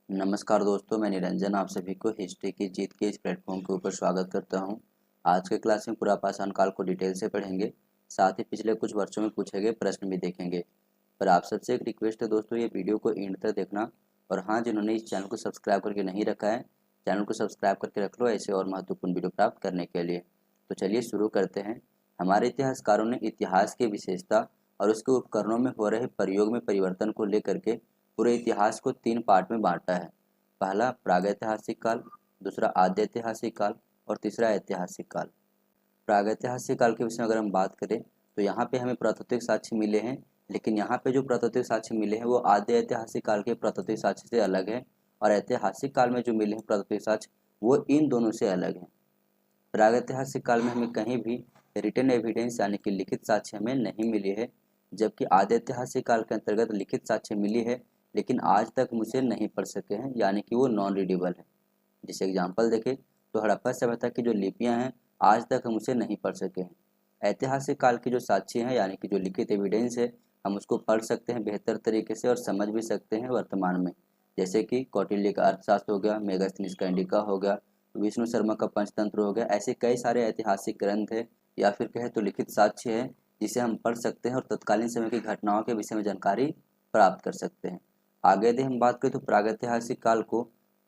नमस्कार दोस्तों, मैं निरंजन आप सभी को हिस्ट्री की जीत के इस प्लेटफॉर्म के ऊपर स्वागत करता हूं। आज के क्लास में पूरा पाषाण काल को डिटेल से पढ़ेंगे, साथ ही पिछले कुछ वर्षों में पूछे गए प्रश्न भी देखेंगे। पर आप सबसे एक रिक्वेस्ट है दोस्तों, ये वीडियो को एंड तक देखना। और हाँ, जिन्होंने इस चैनल को सब्सक्राइब करके नहीं रखा है, चैनल को सब्सक्राइब करके रख लो ऐसे और महत्वपूर्ण वीडियो प्राप्त करने के लिए। तो चलिए शुरू करते हैं। हमारे इतिहासकारों ने इतिहास की विशेषता और उसके उपकरणों में हो रहे प्रयोग में परिवर्तन को लेकर के पूरे इतिहास को 3 पार्ट में बांटा है। पहला प्रागैतिहासिक काल, दूसरा आद्य ऐतिहासिक काल और तीसरा ऐतिहासिक काल। प्रागैतिहासिक काल के विषय में अगर हम बात करें तो यहाँ पे हमें प्राकृतिक साक्ष्य मिले हैं, लेकिन यहाँ पे जो प्राकृतिक साक्ष्य मिले हैं वो आद्य ऐतिहासिक काल के प्राकृतिक साक्ष्य से अलग है, और ऐतिहासिक काल में जो मिले हैं प्राकृतिक साक्ष्य वो इन दोनों से अलग हैं। प्रागैतिहासिक काल में हमें कहीं भी रिटन एविडेंस यानी कि लिखित साक्ष्य हमें नहीं मिली है, जबकि आद्य ऐतिहासिक काल के अंतर्गत लिखित साक्ष्य मिली है, लेकिन आज तक हम उसे नहीं पढ़ सके हैं, यानी कि वो नॉन रीडेबल है। जैसे एग्जाम्पल देखें तो हड़प्पा सभ्यता की जो लिपियां हैं आज तक हम उसे नहीं पढ़ सके हैं। ऐतिहासिक काल की जो साक्ष्य हैं यानी कि जो लिखित एविडेंस है, हम उसको पढ़ सकते हैं बेहतर तरीके से और समझ भी सकते हैं वर्तमान में। जैसे कि कौटिल्य का अर्थशास्त्र हो गया, मेगास्थनीज का इंडिका हो गया, विष्णु शर्मा का पंचतंत्र हो गया, ऐसे कई सारे ऐतिहासिक ग्रंथ है या फिर कहे तो लिखित साक्ष्य है जिसे हम पढ़ सकते हैं और तत्कालीन समय की घटनाओं के विषय में जानकारी प्राप्त कर सकते हैं। आगे यदि हम बात करें तो प्रागैतिहासिक काल को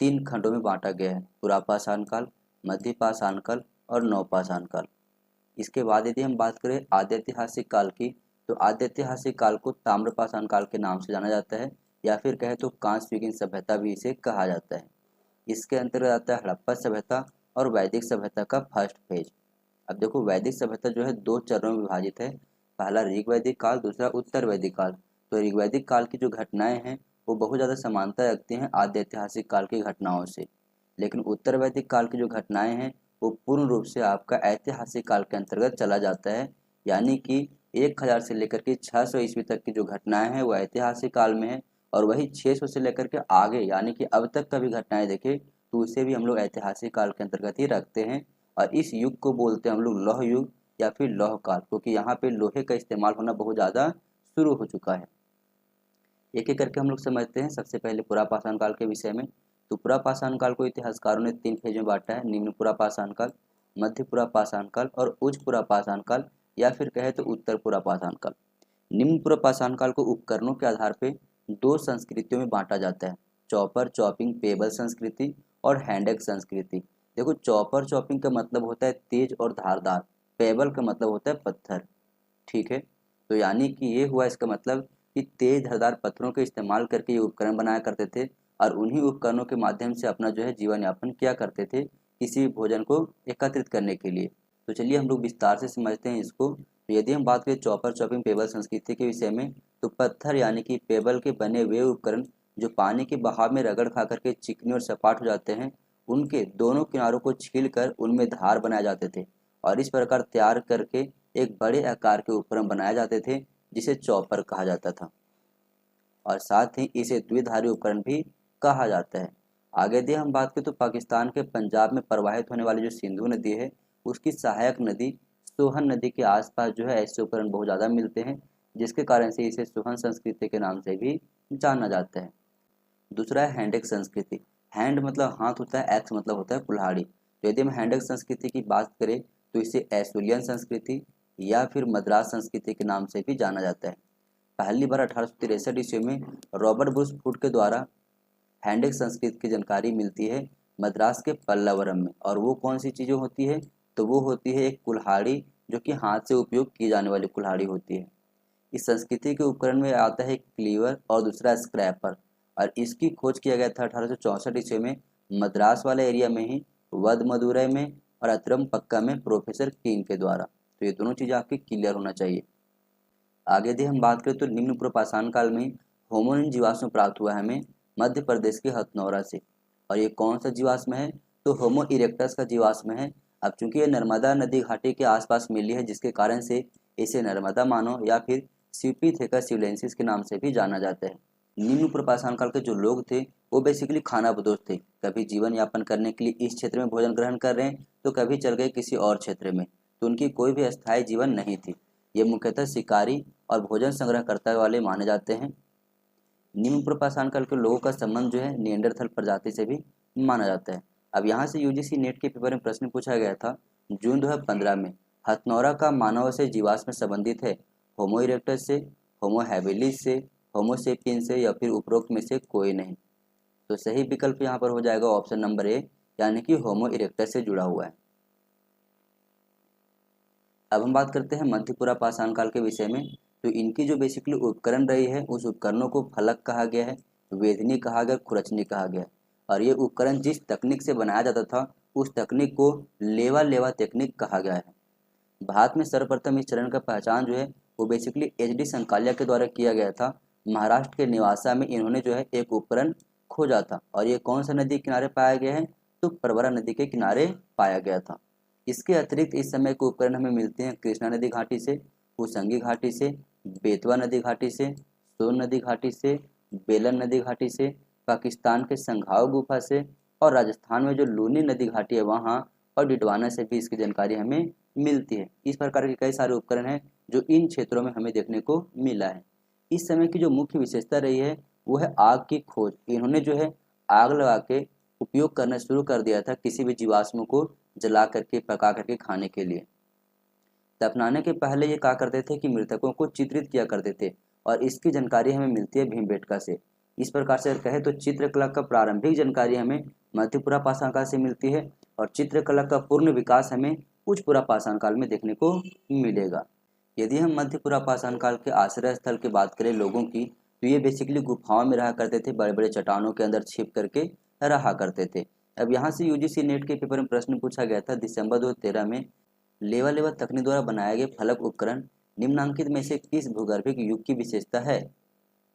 3 खंडों में बांटा गया है, पुरापाषाण काल, मध्य पाषाण काल और नवपाषाण काल। इसके बाद यदि हम बात करें आद्य ऐतिहासिक काल की, तो आद्य ऐतिहासिक काल को ताम्रपाषाण काल के नाम से जाना जाता है, या फिर कहे तो कांस्य युगीन सभ्यता भी इसे कहा जाता है। इसके अंतर्गत आता है हड़प्पा सभ्यता और वैदिक सभ्यता का फर्स्ट फेज। अब देखो, वैदिक सभ्यता जो है 2 चरणों में विभाजित है, पहला ऋग वैदिक काल, दूसरा उत्तर वैदिक काल। तो ऋग वैदिक काल की जो घटनाएं हैं वो बहुत ज़्यादा समानता रखती हैं आद्य ऐतिहासिक काल की घटनाओं से, लेकिन उत्तर वैदिक काल की जो घटनाएं हैं वो पूर्ण रूप से आपका ऐतिहासिक काल के अंतर्गत चला जाता है, यानी कि 1000 से लेकर के 600 ईस्वी तक की जो घटनाएं हैं वो ऐतिहासिक काल में है, और वही 600 से लेकर के आगे यानी कि अब तक का भी घटनाएं देखें तो उसे भी हम लोग ऐतिहासिक काल के अंतर्गत ही रखते हैं। और इस युग को बोलते हैं हम लोग लौह युग या फिर लौह काल, क्योंकि यहाँ पे लोहे का इस्तेमाल होना बहुत ज़्यादा शुरू हो चुका है। एक एक करके हम लोग समझते हैं। सबसे पहले पुरापाषाण काल के विषय में। तो पुरापाषाण काल को इतिहासकारों ने 3 फेज में बांटा है, निम्न पुरापाषाण काल, मध्य पुरापाषाण काल और उच्च पुरापाषाण काल, या फिर कहे तो उत्तर पुरापाषाण काल। निम्न पुरापाषाण काल को उपकरणों के आधार पर 2 संस्कृतियों में बांटा जाता है, चॉपर चॉपिंग पेबल संस्कृति और हैंडक संस्कृति। देखो, चॉपर चॉपिंग का मतलब होता है तेज और धारदार, पेबल का मतलब होता है पत्थर। ठीक है, तो यानी कि ये हुआ इसका मतलब कि तेज धारदार पत्थरों के इस्तेमाल करके ये उपकरण बनाया करते थे, और उन्हीं उपकरणों के माध्यम से अपना जो है जीवन यापन किया करते थे किसी भी भोजन को एकत्रित करने के लिए। तो चलिए हम लोग विस्तार से समझते हैं इसको। तो यदि हम बात करें चॉपर चॉपिंग पेबल संस्कृति के विषय में, तो पत्थर यानी कि पेबल के बने हुए उपकरण जो पानी के बहाव में रगड़ खा करके चिकने और सपाट हो जाते हैं, उनके दोनों किनारों को छील कर उनमें धार बनाए जाते थे, और इस प्रकार तैयार करके एक बड़े आकार के उपकरण बनाए जाते थे जिसे चॉपर कहा जाता था, और साथ ही इसे द्विधारी उपकरण भी कहा जाता है। आगे यदि हम बात करें तो पाकिस्तान के पंजाब में प्रवाहित होने वाली जो सिंधु नदी है उसकी सहायक नदी सोहन नदी के आसपास जो है ऐसे उपकरण बहुत ज़्यादा मिलते हैं, जिसके कारण से इसे सोहन संस्कृति के नाम से भी जाना जाता है। दूसरा है हैंडक संस्कृति। हैंड मतलब हाथ होता है, एक्स मतलब होता है कुल्हाड़ी। तो यदि हम हैंडक संस्कृति की बात करें तो इसे एसुलियन संस्कृति या फिर मद्रास संस्कृति के नाम से भी जाना जाता है। पहली बार 1863 ईस्वी में रॉबर्ट ब्रूस फूड के द्वारा हैंडक संस्कृति की जानकारी मिलती है मद्रास के पल्लवरम में। और वो कौन सी चीज़ें होती है, तो वो होती है एक कुल्हाड़ी जो कि हाथ से उपयोग की जाने वाली कुल्हाड़ी होती है। इस संस्कृति के उपकरण में आता है क्लीवर और दूसरा स्क्रैपर, और इसकी खोज किया गया था 1864 ईस्वी में मद्रास वाले एरिया में ही, वद मदुरै में और अतरम पक्का में प्रोफेसर किंग के द्वारा। तो ये दोनों चीज़ें आपकी क्लियर होना चाहिए। आगे यदि हम बात करें तो निम्न पुरपाषाण काल में होमोनिन जीवाश्म प्राप्त हुआ है हमें मध्य प्रदेश के हथनौरा से। और ये कौन सा जीवाश्म है, तो होमो इरेक्टस का जीवाश्म है। अब चूंकि ये नर्मदा नदी घाटी के आसपास मिली है, जिसके कारण से इसे नर्मदा मानव या फिर सिपिथेका सिवलेंसिस के नाम से भी जाना जाता है। निम्न पुरपाषाण काल के जो लोग थे वो बेसिकली खानाबदोश थे, कभी जीवन यापन करने के लिए इस क्षेत्र में भोजन ग्रहण कर रहे हैं तो कभी चल गए किसी और क्षेत्र में, तो उनकी कोई भी अस्थायी जीवन नहीं थी। ये मुख्यतः शिकारी और भोजन संग्रहकर्ता वाले माने जाते हैं। निम्न पूर्व पाषाण काल के लोगों का संबंध जो है निएंडरथल प्रजाति से भी माना जाता है। अब यहाँ से यूजीसी नेट के पेपर में प्रश्न पूछा गया था जून 2015 में, हथनौरा का मानव से जीवाश्म संबंधित है होमो इरेक्टस से, होमो हैबिलिस से, होमो सेपियंस से या फिर उपरोक्त में से कोई नहीं। तो सही विकल्प यहाँ पर हो जाएगा ऑप्शन नंबर ए, यानी कि होमो इरेक्टस से जुड़ा हुआ है। अब हम बात करते हैं मध्य पूरा पाषाण काल के विषय में। तो इनकी जो बेसिकली उपकरण रही है उस उपकरणों को फलक कहा गया है, वेदनी कहा गया, खुरचनी कहा गया। और ये उपकरण जिस तकनीक से बनाया जाता था उस तकनीक को लेवा लेवा टेक्निक कहा गया है। भारत में सर्वप्रथम इस चरण का पहचान जो है वो बेसिकली एच.डी. संकालिया के द्वारा किया गया था। महाराष्ट्र के निवासा में इन्होंने जो है एक उपकरण खोजा था और ये कौन सा नदी के किनारे पाया गया है, तो प्रवरा नदी के किनारे पाया गया था। इसके अतिरिक्त इस समय के उपकरण हमें मिलते हैं कृष्णा नदी घाटी से, कुसंगी घाटी से, बेतवा नदी घाटी से, सोन नदी घाटी से, बेलन नदी घाटी से, पाकिस्तान के संघाव गुफा से और राजस्थान में जो लूनी नदी घाटी है वहाँ और डिडवाना से भी इसकी जानकारी हमें मिलती है। इस प्रकार के कई सारे उपकरण हैं जो इन क्षेत्रों में हमें देखने को मिला है। इस समय की जो मुख्य विशेषता रही है वो है आग की खोज। इन्होंने जो है आग लगा के उपयोग करना शुरू कर दिया था किसी भी जीवाश्म को जला करके पका करके खाने के लिए। दफनाने के पहले ये कहा करते थे कि मृतकों को चित्रित किया करते थे और इसकी जानकारी हमें मिलती है भीमबेटका से। इस प्रकार से अगर कहे तो चित्रकला का प्रारंभिक जानकारी हमें मध्यपुरा पाषाण काल से मिलती है और चित्रकला का पूर्ण विकास हमें उच्च पुरा पाषाण काल में देखने को मिलेगा। यदि हम मध्यपुरा पाषाण काल के आश्रय स्थल की बात करें लोगों की, तो ये बेसिकली गुफाओं में रहा करते थे, बड़े बड़े चट्टानों के अंदर छिप करके रहा करते थे। अब यहाँ से यूजीसी नेट के पेपर में प्रश्न पूछा गया था दिसंबर 2013 में, लेवा लेवा तकनीक द्वारा बनाए गए फलक उपकरण निम्नांकित में से किस भूगर्भिक युग की विशेषता है?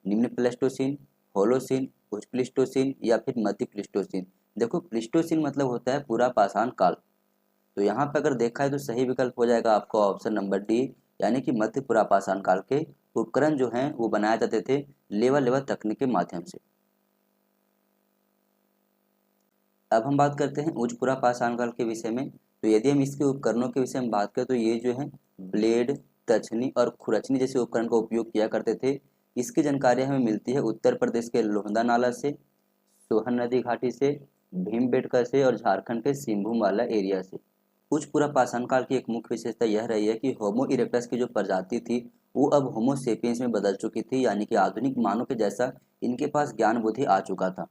निम्न प्लेस्टोसीन, होलोसीन, उच्च प्लिस्टोसीन या फिर मध्य प्लिस्टोसीन। देखो प्लिस्टोसीन मतलब होता है पूरा पाषाण काल। तो यहाँ पे अगर देखा है तो सही विकल्प हो जाएगा आपका ऑप्शन नंबर डी, यानी कि मध्य पूरा पाषाण काल के उपकरण जो हैं वो बनाए जाते थे लेवा लेवा तकनीक के माध्यम से। अब हम बात करते हैं उच्च पूरा पाषाण काल के विषय में। तो यदि हम इसके उपकरणों के विषय में बात करें तो ये जो है ब्लेड, तछनी और खुरचनी जैसे उपकरण का उपयोग किया करते थे। इसकी जानकारी हमें मिलती है उत्तर प्रदेश के लोहंदा नाला से, सोहन नदी घाटी से, भीमबेटका से और झारखंड के सिंहभूम वाला एरिया से। उच्च पूरा पाषाण काल की एक मुख्य विशेषता यह रही है कि होमो इरेक्टस की जो प्रजाति थी वो अब होमो सेपियंस में बदल चुकी थी, यानी कि आधुनिक मानव के जैसा इनके पास ज्ञान बुद्धि आ चुका था।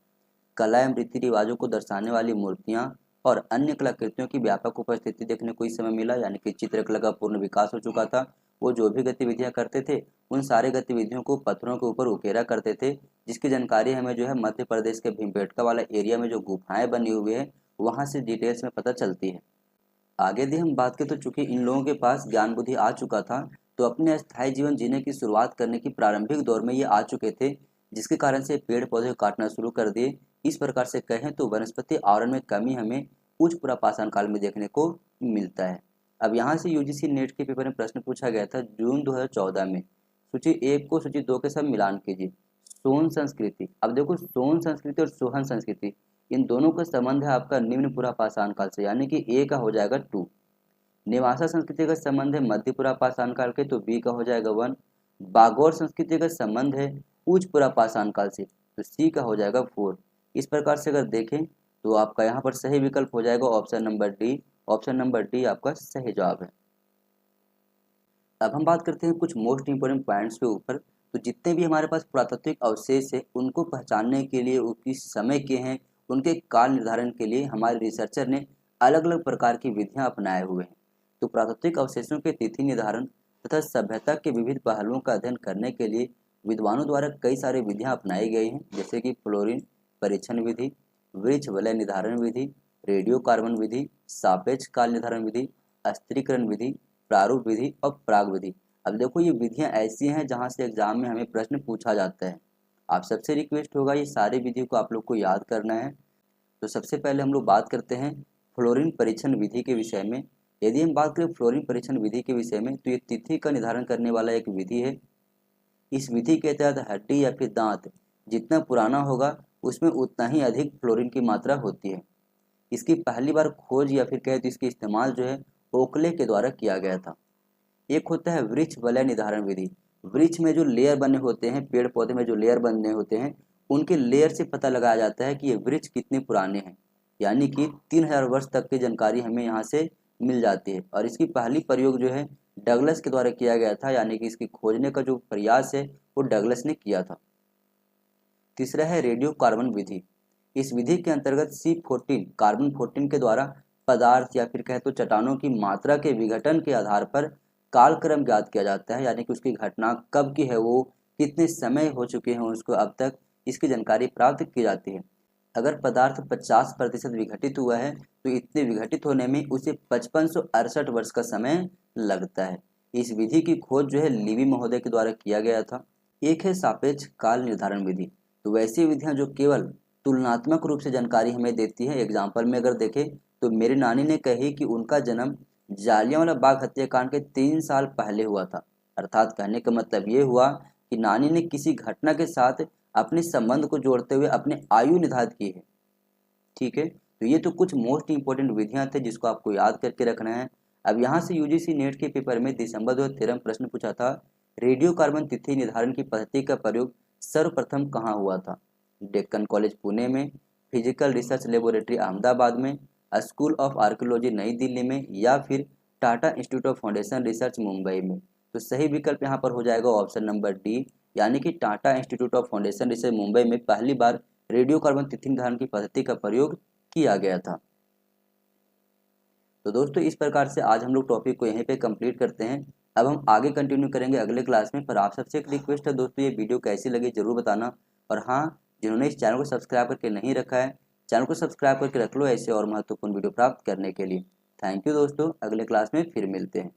कला एवं रीति रिवाजों को दर्शाने वाली मूर्तियां और अन्य कलाकृतियों की व्यापक उपस्थिति देखने को इस समय मिला, यानी कि चित्रकला का पूर्ण विकास हो चुका था। वो जो भी गतिविधियां करते थे उन सारे गतिविधियों को पत्थरों के ऊपर उकेरा करते थे, जिसकी जानकारी हमें जो है मध्य प्रदेश के भीमबेटका वाला एरिया में जो गुफाएं बनी हुई है वहां से डिटेल्स में पता चलती है। आगे यदि हम बात करें तो चूंकि इन लोगों के पास ज्ञान बुद्धि आ चुका था तो अपने अस्थायी जीवन जीने की शुरुआत करने की प्रारंभिक दौर में ये आ चुके थे, जिसके कारण से पेड़ पौधे काटना शुरू कर दिए। इस प्रकार से कहें तो वनस्पति आवरण में कमी हमें उच्च पूरा पाषाण काल में देखने को मिलता है। अब यहाँ से यूजीसी नेट के पेपर में प्रश्न पूछा गया था जून 2014 में, सूची 1 को सूची 2 के साथ मिलान कीजिए। सोन संस्कृति, अब देखो सोन संस्कृति और सोहन संस्कृति इन दोनों का संबंध है आपका निम्न पूरा पाषाण काल से, यानी कि ए का हो जाएगा 2। नेवासा संस्कृति का संबंध है मध्य पूरा पाषाण काल के, तो बी का हो जाएगा 1। बागौर संस्कृति का संबंध है उच्च पूरा पाषाण काल से, तो सी का हो जाएगा 4। इस प्रकार से अगर देखें तो आपका यहाँ पर सही विकल्प हो जाएगा option number D. Option number D आपका सही जवाब है। अब हम बात करते हैं कुछ मोस्ट इंपोर्टेंट पॉइंट्स के ऊपर। तो जितने भी हमारे पास पुरातात्विक अवशेष है उनको पहचानने के लिए, वो किस समय के हैं, उनके काल निर्धारण के लिए हमारे रिसर्चर ने अलग अलग प्रकार की विधियां अपनाए हुए हैं। तो पुरातात्विक अवशेषों के तिथि निर्धारण तथा सभ्यता के विविध पहलुओं का अध्ययन करने के लिए विद्वानों द्वारा कई सारी विधियां अपनाई गई हैं, जैसे कि फ्लोरीन परीक्षण विधि, वृक्ष वलय निर्धारण विधि, रेडियो कार्बन विधि, सापेक्ष काल निर्धारण विधि, अस्थिरीकरण विधि, प्रारूप विधि और प्राग विधि। अब देखो ये विधियां ऐसी हैं जहां से एग्जाम में हमें प्रश्न पूछा जाता है। आप सबसे रिक्वेस्ट होगा ये सारी विधियों को आप लोग को याद करना है। तो सबसे पहले हम लोग बात करते हैं फ्लोरीन परीक्षण विधि के विषय में। यदि हम बात करें फ्लोरीन परीक्षण विधि के विषय में तो ये तिथि का निर्धारण करने वाला एक विधि है। इस विधि के तहत हड्डी या फिर दांत जितना पुराना होगा उसमें उतना ही अधिक फ्लोरीन की मात्रा होती है। इसकी पहली बार खोज या फिर कहे तो इसकी इस्तेमाल जो है ओकले के द्वारा किया गया था। एक होता है वृक्ष वलय निर्धारण विधि। वृक्ष में जो लेयर बने होते हैं, पेड़ पौधे में जो लेयर बने होते हैं, उनके लेयर से पता लगाया जाता है कि ये वृक्ष कितने पुराने हैं। यानी कि 3000 वर्ष तक की जानकारी हमें यहाँ से मिल जाती है। और इसकी पहली प्रयोग जो है डगलस के द्वारा किया गया था, यानी कि इसकी खोजने का जो प्रयास है वो डगलस ने किया था। तीसरा है रेडियो कार्बन विधि। इस विधि के अंतर्गत C14 कार्बन 14 के द्वारा पदार्थ या फिर कहे तो चट्टानों की मात्रा के विघटन के आधार पर कालक्रम ज्ञात किया जाता है, यानी कि उसकी घटना कब की है, वो कितने समय हो चुके हैं उसको अब तक, इसकी जानकारी प्राप्त की जाती है। अगर पदार्थ 50% विघटित हुआ है तो इतने विघटित होने में उसे 5568 वर्ष का समय लगता है। इस विधि की खोज जो है लीवी महोदय के द्वारा किया गया था। एक है सापेक्ष काल निर्धारण विधि। तो वैसी विधियां जो केवल तुलनात्मक रूप से जानकारी हमें देती है। एग्जाम्पल में अगर देखें तो मेरी नानी ने कही कि उनका जन्म जालियांवाला बाग हत्याकांड के 3 साल पहले हुआ था। अर्थात कहने का मतलब ये हुआ कि नानी ने किसी घटना के साथ अपने संबंध को जोड़ते हुए अपने आयु निर्धारित की है। ठीक है, तो ये तो कुछ मोस्ट इंपॉर्टेंट विधियां थे जिसको आपको याद करके रखना है। अब यहाँ से यूजीसी नेट के पेपर में दिसंबर 2013 प्रश्न पूछा था, रेडियो कार्बन तिथि निर्धारण की पद्धति का प्रयोग सर्वप्रथम कहाँ हुआ था? डेक्कन कॉलेज पुणे में, फिजिकल रिसर्च लेबोरेटरी अहमदाबाद में, स्कूल ऑफ आर्कियोलॉजी नई दिल्ली में, या फिर Tata institute of foundation research Mumbai में। तो सही विकल्प यहाँ पर हो जाएगा ऑप्शन नंबर डी, यानी कि Tata institute of foundation research Mumbai में पहली बार रेडियो कार्बन तिथि निर्धारण की पद्धति का प्रयोग किया गया था। तो दोस्तों इस प्रकार से आज हम लोग टॉपिक को यहीं पे कंप्लीट करते हैं। अब हम आगे कंटिन्यू करेंगे अगले क्लास में। पर आप सबसे एक रिक्वेस्ट है दोस्तों, ये वीडियो कैसी लगी जरूर बताना। और हाँ, जिन्होंने इस चैनल को सब्सक्राइब करके नहीं रखा है, चैनल को सब्सक्राइब करके रख लो ऐसे और महत्वपूर्ण वीडियो प्राप्त करने के लिए। थैंक यू दोस्तों, अगले क्लास में फिर मिलते हैं।